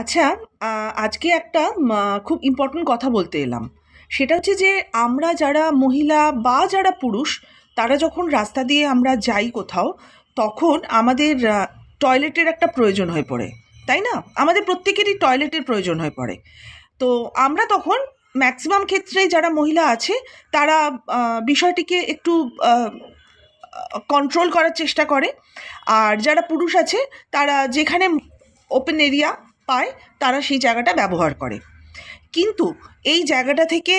আচ্ছা, আজকে একটা খুব ইম্পর্টেন্ট কথা বলতে এলাম। সেটা হচ্ছে যে আমরা যারা মহিলা বা যারা পুরুষ, তারা যখন রাস্তা দিয়ে আমরা যাই কোথাও, তখন আমাদের টয়লেটের একটা প্রয়োজন হয়ে পড়ে, তাই না? আমাদের প্রত্যেকেরই টয়লেটের প্রয়োজন হয়ে পড়ে। তো আমরা তখন ম্যাক্সিমাম ক্ষেত্রে যারা মহিলা আছে, তারা বিষয়টিকে একটু কন্ট্রোল করার চেষ্টা করে। আর যারা পুরুষ আছে, তারা যেখানে ওপেন এরিয়া পায়, তারা সেই জায়গাটা ব্যবহার করে। কিন্তু এই জায়গাটা থেকে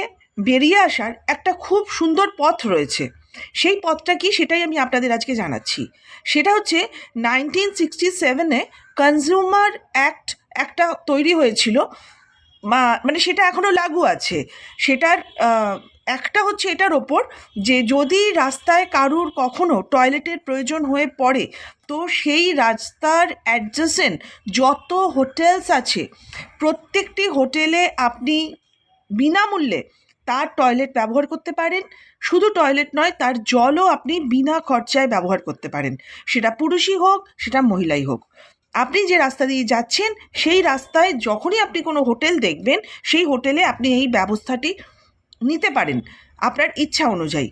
বেরিয়ে আসার একটা খুব সুন্দর পথ রয়েছে। সেই পথটা কি, সেটাই আমি আপনাদের আজকে জানাচ্ছি। সেটা হচ্ছে 1967-এ কনজিউমার অ্যাক্ট একটা তৈরি হয়েছিল, মানে সেটা এখনও লাগু আছে। সেটার একটা হচ্ছে এটার ওপর যে যদি রাস্তায় কারুর কখনো টয়লেটের প্রয়োজন হয়ে পড়ে, তো সেই রাস্তার অ্যাডজেসেন্ট যত হোটেলস আছে, প্রত্যেকটি হোটেলে আপনি বিনামূল্যে তার টয়লেট ব্যবহার করতে পারেন। শুধু টয়লেট নয়, তার জলও আপনি বিনা খরচায় ব্যবহার করতে পারেন, সেটা পুরুষই হোক, সেটা মহিলাই হোক। আপনি যে রাস্তা দিয়ে যাচ্ছেন, সেই রাস্তায় যখনই আপনি কোনো হোটেল দেখবেন, সেই হোটেলে আপনি এই ব্যবস্থাটি নিতে পারেন আপনার ইচ্ছা অনুযায়ী।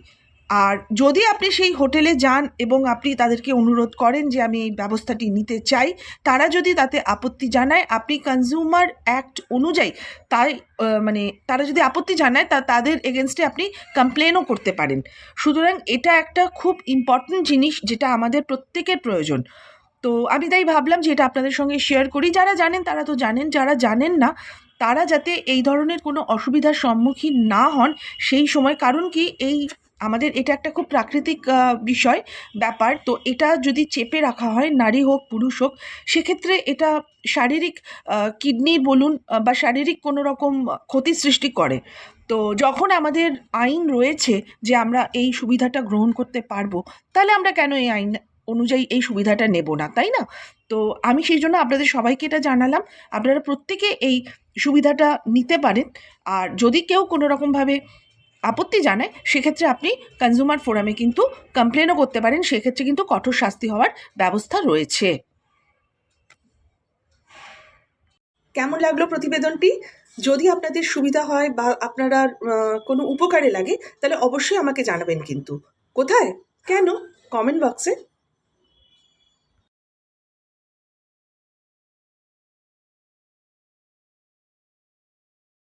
আর যদি আপনি সেই হোটেলে যান এবং আপনি তাদেরকে অনুরোধ করেন যে আমি এই ব্যবস্থাটি নিতে চাই, তারা যদি তাতে আপত্তি জানায়, আপনি কনজিউমার অ্যাক্ট অনুযায়ী তাই মানে তারা যদি আপত্তি জানায়, তাদের এগেনস্টে আপনি কমপ্লেনও করতে পারেন। সুতরাং এটা একটা খুব ইম্পর্টেন্ট জিনিস, যেটা আমাদের প্রত্যেকের প্রয়োজন। তো আমি তাই ভাবলাম যে এটা আপনাদের সঙ্গে শেয়ার করি। যারা জানেন তারা তো জানেন, যারা জানেন না তারা যাতে এই ধরনের কোনো অসুবিধার সম্মুখীন না হন সেই সময়। কারণ কি, এই আমাদের এটা একটা খুব প্রাকৃতিক বিষয়, ব্যাপার। তো এটা যদি চেপে রাখা হয়, নারী হোক পুরুষ হোক, সেক্ষেত্রে এটা শারীরিক কিডনি বলুন বা শারীরিক কোনো রকম ক্ষতি সৃষ্টি করে। তো যখন আমাদের আইন রয়েছে যে আমরা এই সুবিধাটা গ্রহণ করতে পারবো, তাহলে আমরা কেন এই আইন অনুযায়ী এই সুবিধাটা নেব না, তাই না? তো আমি সেই জন্য আপনাদের সবাইকে এটা জানালাম। আপনারা প্রত্যেকে এই সুবিধাটা নিতে পারেন। আর যদি কেউ কোনো রকমভাবে আপত্তি জানায়, সেক্ষেত্রে আপনি কনজিউমার ফোরামে কিন্তু কমপ্লেনও করতে পারেন। সেক্ষেত্রে কিন্তু কঠোর শাস্তি হওয়ার ব্যবস্থা রয়েছে। কেমন লাগলো প্রতিবেদনটি? যদি আপনাদের সুবিধা হয় বা আপনারা কোনো উপকারে লাগে, তাহলে অবশ্যই আমাকে জানাবেন। কিন্তু কোথায়, কেন? কমেন্ট বক্সে।